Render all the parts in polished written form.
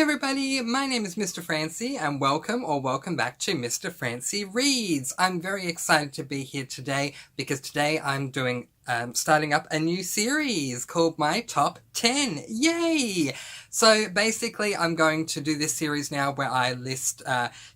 everybody, my name is Mr. Francy and welcome back to Mr. Francy Reads. I'm very excited to be here today because today I'm starting up a new series called My Top 10. Yay! So basically I'm going to do this series now where I list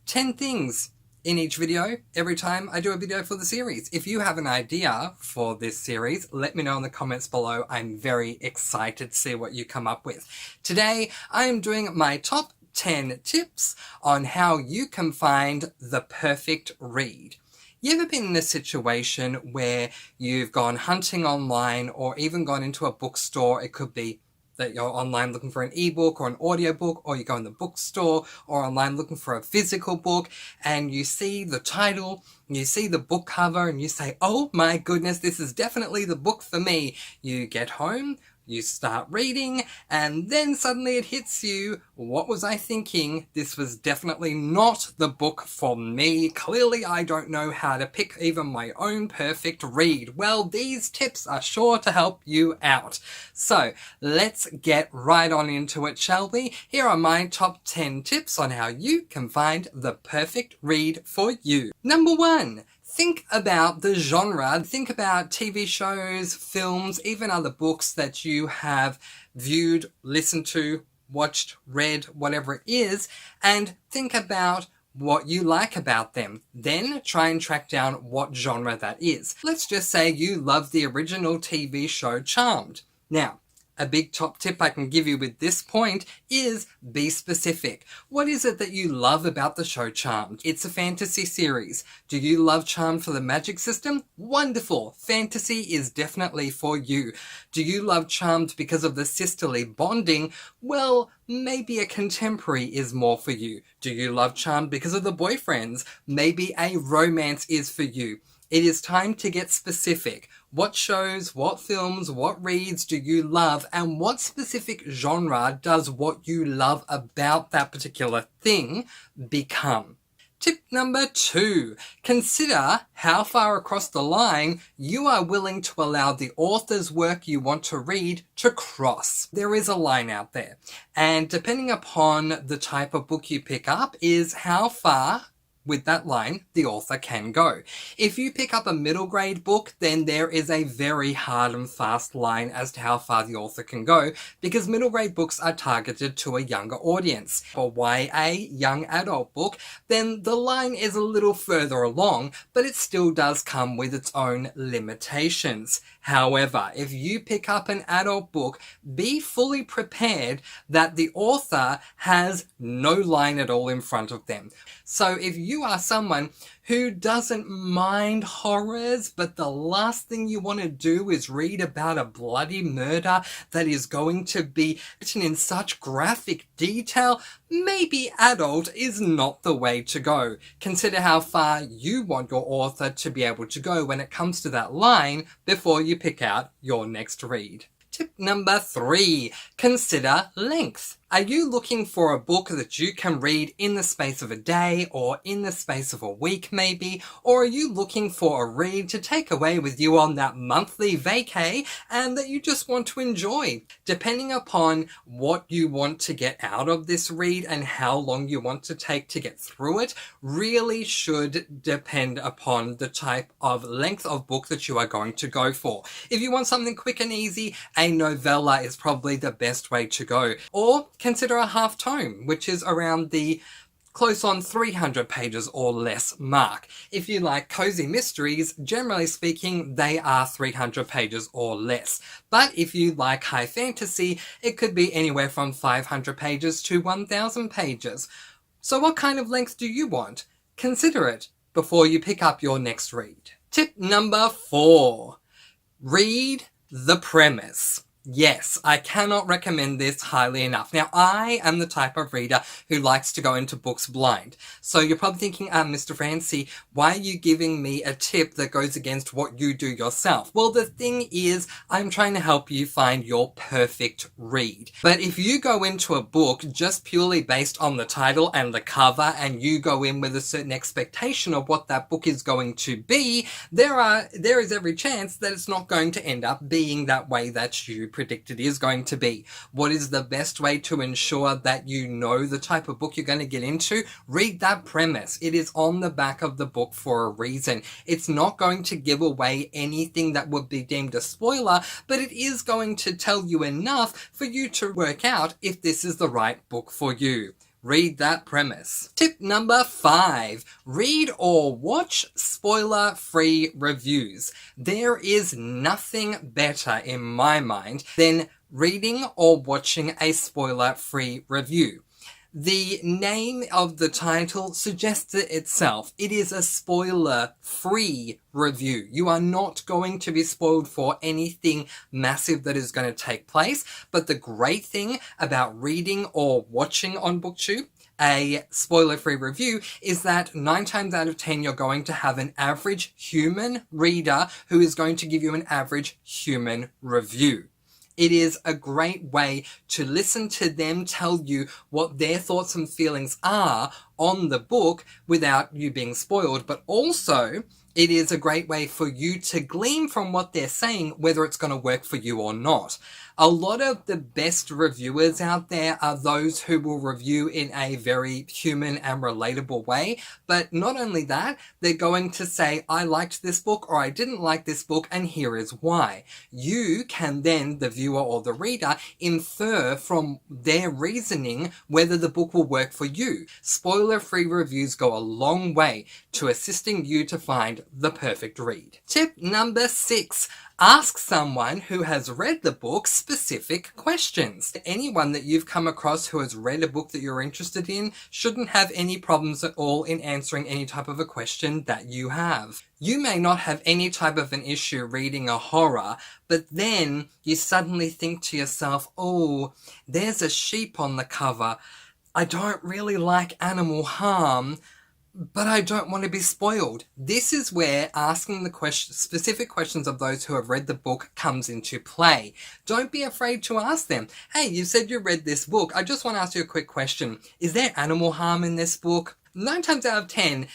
10 things in each video every time I do a video for the series. If you have an idea for this series, let me know in the comments below. I'm very excited to see what you come up with. Today, I am doing my top 10 tips on how you can find the perfect read. You ever been in a situation where you've gone hunting online or even gone into a bookstore? It could be that you're online looking for an ebook or an audiobook, or you go in the bookstore or online looking for a physical book, and you see the title, you see the book cover, and you say, oh my goodness, this is definitely the book for me. You get home, you start reading, and then suddenly it hits you, what was I thinking? This was definitely not the book for me. Clearly I don't know how to pick even my own perfect read. Well, these tips are sure to help you out. So let's get right on into it, shall we? Here are my top 10 tips on how you can find the perfect read for you. Number 1. Think about the genre. Think about TV shows, films, even other books that you have viewed, listened to, watched, read, whatever it is, and think about what you like about them. Then try and track down what genre that is. Let's just say you love the original TV show Charmed. Now, a big top tip I can give you with this point is be specific. What is it that you love about the show Charmed? It's a fantasy series. Do you love Charmed for the magic system? Wonderful! Fantasy is definitely for you. Do you love Charmed because of the sisterly bonding? Well, maybe a contemporary is more for you. Do you love Charmed because of the boyfriends? Maybe a romance is for you. It is time to get specific. What shows, what films, what reads do you love, and what specific genre does what you love about that particular thing become? Tip number 2. Consider how far across the line you are willing to allow the author's work you want to read to cross. There is a line out there, and depending upon the type of book you pick up is how far with that line the author can go. If you pick up a middle grade book, then there is a very hard and fast line as to how far the author can go, because middle grade books are targeted to a younger audience. For YA, young adult book, then the line is a little further along, but it still does come with its own limitations. However, if you pick up an adult book, be fully prepared that the author has no line at all in front of them. So if you are someone who doesn't mind horrors, but the last thing you want to do is read about a bloody murder that is going to be written in such graphic detail, maybe adult is not the way to go. Consider how far you want your author to be able to go when it comes to that line before you pick out your next read. Tip number 3. Consider length. Are you looking for a book that you can read in the space of a day or in the space of a week maybe? Or are you looking for a read to take away with you on that monthly vacay and that you just want to enjoy? Depending upon what you want to get out of this read and how long you want to take to get through it really should depend upon the type of length of book that you are going to go for. If you want something quick and easy, a novella is probably the best way to go. Or consider a half tome, which is around the close on 300 pages or less mark. If you like cozy mysteries, generally speaking, they are 300 pages or less. But if you like high fantasy, it could be anywhere from 500 pages to 1,000 pages. So what kind of length do you want? Consider it before you pick up your next read. Tip number 4. Read the premise. Yes, I cannot recommend this highly enough. Now, I am the type of reader who likes to go into books blind. So you're probably thinking, Mr. Francy, why are you giving me a tip that goes against what you do yourself? Well, the thing is, I'm trying to help you find your perfect read. But if you go into a book just purely based on the title and the cover, and you go in with a certain expectation of what that book is going to be, there is every chance that it's not going to end up being that way that you predict it is going to be. What is the best way to ensure that you know the type of book you're going to get into? Read that premise. It is on the back of the book for a reason. It's not going to give away anything that would be deemed a spoiler, but it is going to tell you enough for you to work out if this is the right book for you. Read that premise. Tip number 5. Read or watch spoiler-free reviews. There is nothing better in my mind than reading or watching a spoiler-free review. The name of the title suggests it itself. It is a spoiler-free review. You are not going to be spoiled for anything massive that is going to take place. But the great thing about reading or watching on BookTube a spoiler-free review is that 9 times out of 10 you're going to have an average human reader who is going to give you an average human review. It is a great way to listen to them tell you what their thoughts and feelings are on the book without you being spoiled, but also it is a great way for you to glean from what they're saying whether it's going to work for you or not. A lot of the best reviewers out there are those who will review in a very human and relatable way. But not only that, they're going to say, I liked this book or I didn't like this book and here is why. You can then, the viewer or the reader, infer from their reasoning whether the book will work for you. Spoiler-free reviews go a long way to assisting you to find the perfect read. Tip number 6. Ask someone who has read the book specific questions. Anyone that you've come across who has read a book that you're interested in shouldn't have any problems at all in answering any type of a question that you have. You may not have any type of an issue reading a horror, but then you suddenly think to yourself, oh, there's a sheep on the cover. I don't really like animal harm, but I don't want to be spoiled. This is where asking the specific questions of those who have read the book comes into play. Don't be afraid to ask them. Hey, you said you read this book. I just want to ask you a quick question. Is there animal harm in this book? 9 times out of 10,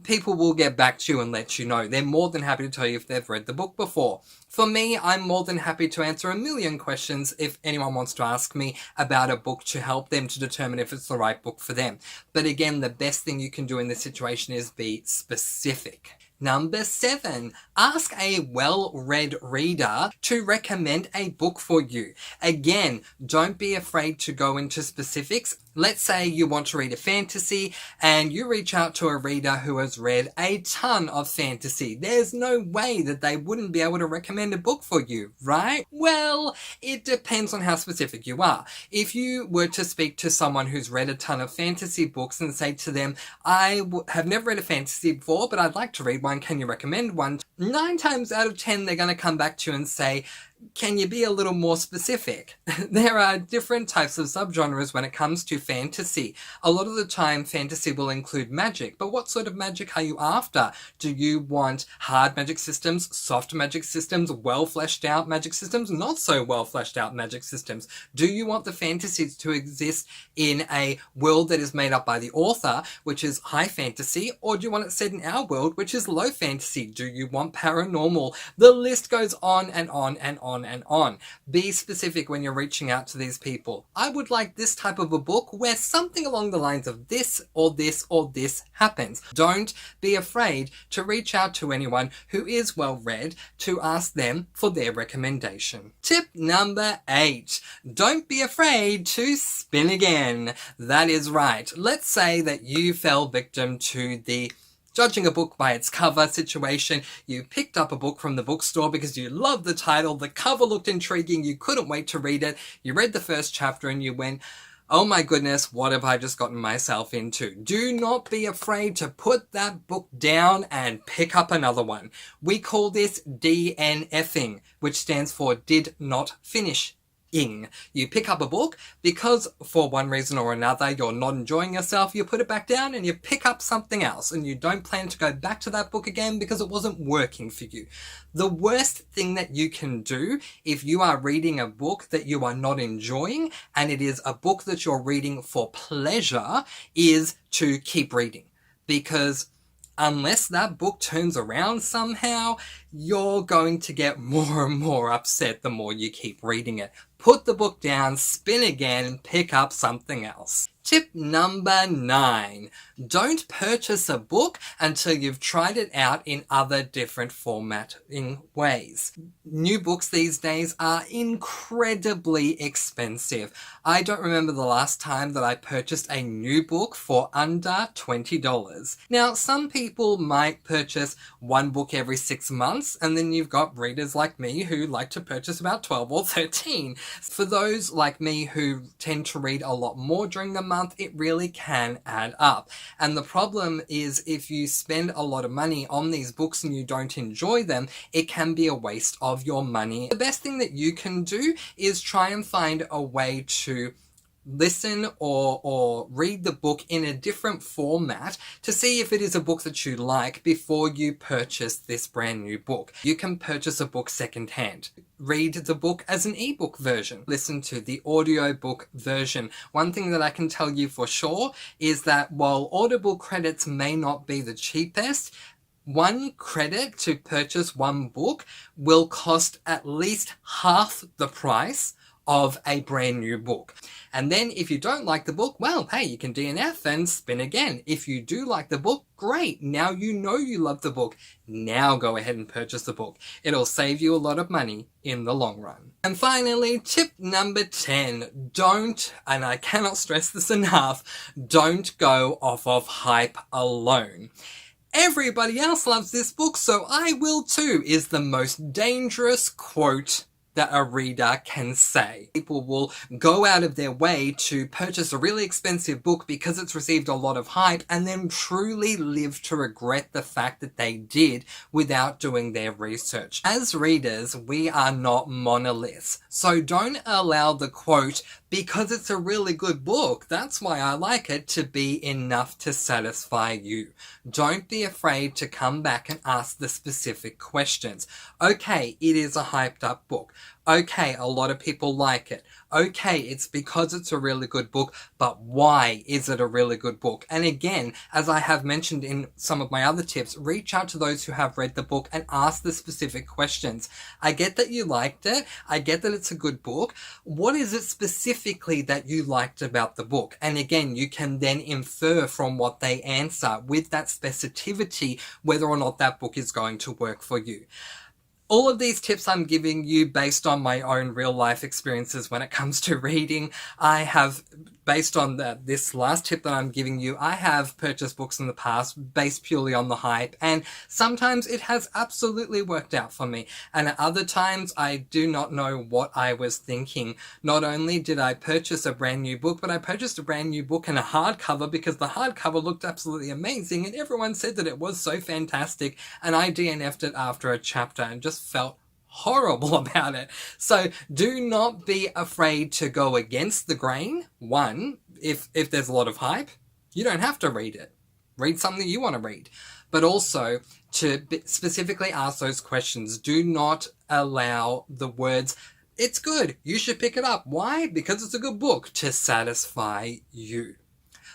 people will get back to you and let you know. They're more than happy to tell you if they've read the book before. For me, I'm more than happy to answer a million questions if anyone wants to ask me about a book to help them to determine if it's the right book for them. But again, the best thing you can do in this situation is be specific. Number 7, ask a well-read reader to recommend a book for you. Again, don't be afraid to go into specifics. Let's say you want to read a fantasy and you reach out to a reader who has read a ton of fantasy. There's no way that they wouldn't be able to recommend a book for you, right? Well, it depends on how specific you are. If you were to speak to someone who's read a ton of fantasy books and say to them, I have never read a fantasy before, but I'd like to read one. Can you recommend one? 9 times out of 10, they're going to come back to you and say, can you be a little more specific? There are different types of subgenres when it comes to fantasy. A lot of the time, fantasy will include magic, but what sort of magic are you after? Do you want hard magic systems, soft magic systems, well fleshed out magic systems, not so well fleshed out magic systems? Do you want the fantasies to exist in a world that is made up by the author, which is high fantasy, or do you want it set in our world, which is low fantasy? Do you want paranormal? The list goes on and on and on and on. Be specific when you're reaching out to these people. I would like this type of a book where something along the lines of this or this or this happens. Don't be afraid to reach out to anyone who is well read to ask them for their recommendation. Tip number 8. Don't be afraid to spin again. That is right. Let's say that you fell victim to the judging a book by its cover situation. You picked up a book from the bookstore because you loved the title, the cover looked intriguing, you couldn't wait to read it, you read the first chapter and you went, oh my goodness, what have I just gotten myself into? Do not be afraid to put that book down and pick up another one. We call this DNFing, which stands for did not finish. You pick up a book because for one reason or another you're not enjoying yourself, you put it back down and you pick up something else and you don't plan to go back to that book again because it wasn't working for you. The worst thing that you can do if you are reading a book that you are not enjoying and it is a book that you're reading for pleasure is to keep reading, because unless that book turns around somehow, you're going to get more and more upset the more you keep reading it. Put the book down, spin again, pick up something else. Tip number 9. Don't purchase a book until you've tried it out in other different formatting ways. New books these days are incredibly expensive. I don't remember the last time that I purchased a new book for under $20. Now, some people might purchase one book every 6 months, and then you've got readers like me who like to purchase about 12 or 13. For those like me who tend to read a lot more during the month, it really can add up. And the problem is if you spend a lot of money on these books and you don't enjoy them, it can be a waste of your money. The best thing that you can do is try and find a way to listen or read the book in a different format to see if it is a book that you like before you purchase this brand new book. You can purchase a book secondhand. Read the book as an ebook version. Listen to the audiobook version. One thing that I can tell you for sure is that while Audible credits may not be the cheapest, 1 credit to purchase one book will cost at least half the price of a brand new book. And then if you don't like the book, well, hey, you can DNF and spin again. If you do like the book, great. Now you know you love the book. Now go ahead and purchase the book. It'll save you a lot of money in the long run. And finally, tip number 10. Don't, and I cannot stress this enough, don't go off of hype alone. Everybody else loves this book, so I will too, is the most dangerous quote that a reader can say. People will go out of their way to purchase a really expensive book because it's received a lot of hype and then truly live to regret the fact that they did without doing their research. As readers, we are not monoliths, so don't allow the quote, "because it's a really good book, that's why I like it," to be enough to satisfy you. Don't be afraid to come back and ask the specific questions. Okay, it is a hyped up book. Okay, a lot of people like it. Okay, it's because it's a really good book, but why is it a really good book? And again, as I have mentioned in some of my other tips, reach out to those who have read the book and ask the specific questions. I get that you liked it. I get that it's a good book. What is it specifically that you liked about the book? And again, you can then infer from what they answer with that specificity whether or not that book is going to work for you. All of these tips I'm giving you based on my own real life experiences when it comes to reading. I have, based on this last tip that I'm giving you, I have purchased books in the past based purely on the hype, and sometimes it has absolutely worked out for me. And at other times, I do not know what I was thinking. Not only did I purchase a brand new book, but I purchased a brand new book in a hardcover because the hardcover looked absolutely amazing and everyone said that it was so fantastic, and I DNF'd it after a chapter and just felt horrible about it. So do not be afraid to go against the grain. One, if there's a lot of hype, you don't have to read it. Read something you want to read. But also to specifically ask those questions. Do not allow the words, "it's good, you should pick it up." Why? Because it's a good book, to satisfy you.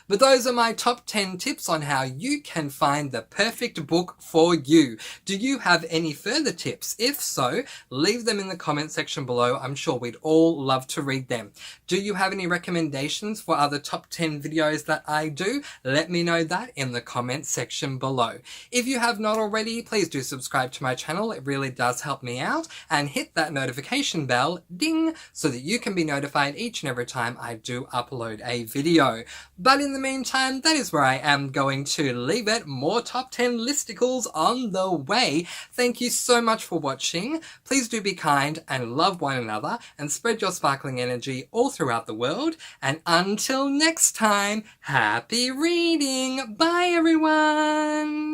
But those are my top 10 tips on how you can find the perfect book for you. Do you have any further tips? If so, leave them in the comment section below. I'm sure we'd all love to read them. Do you have any recommendations for other top 10 videos that I do? Let me know that in the comment section below. If you have not already, please do subscribe to my channel. It really does help me out. And hit that notification bell, ding, so that you can be notified each and every time I do upload a video. But in the meantime, that is where I am going to leave it. More top 10 listicles on the way. Thank you so much for watching. Please do be kind and love one another and spread your sparkling energy all throughout the world. And until next time, happy reading. Bye everyone.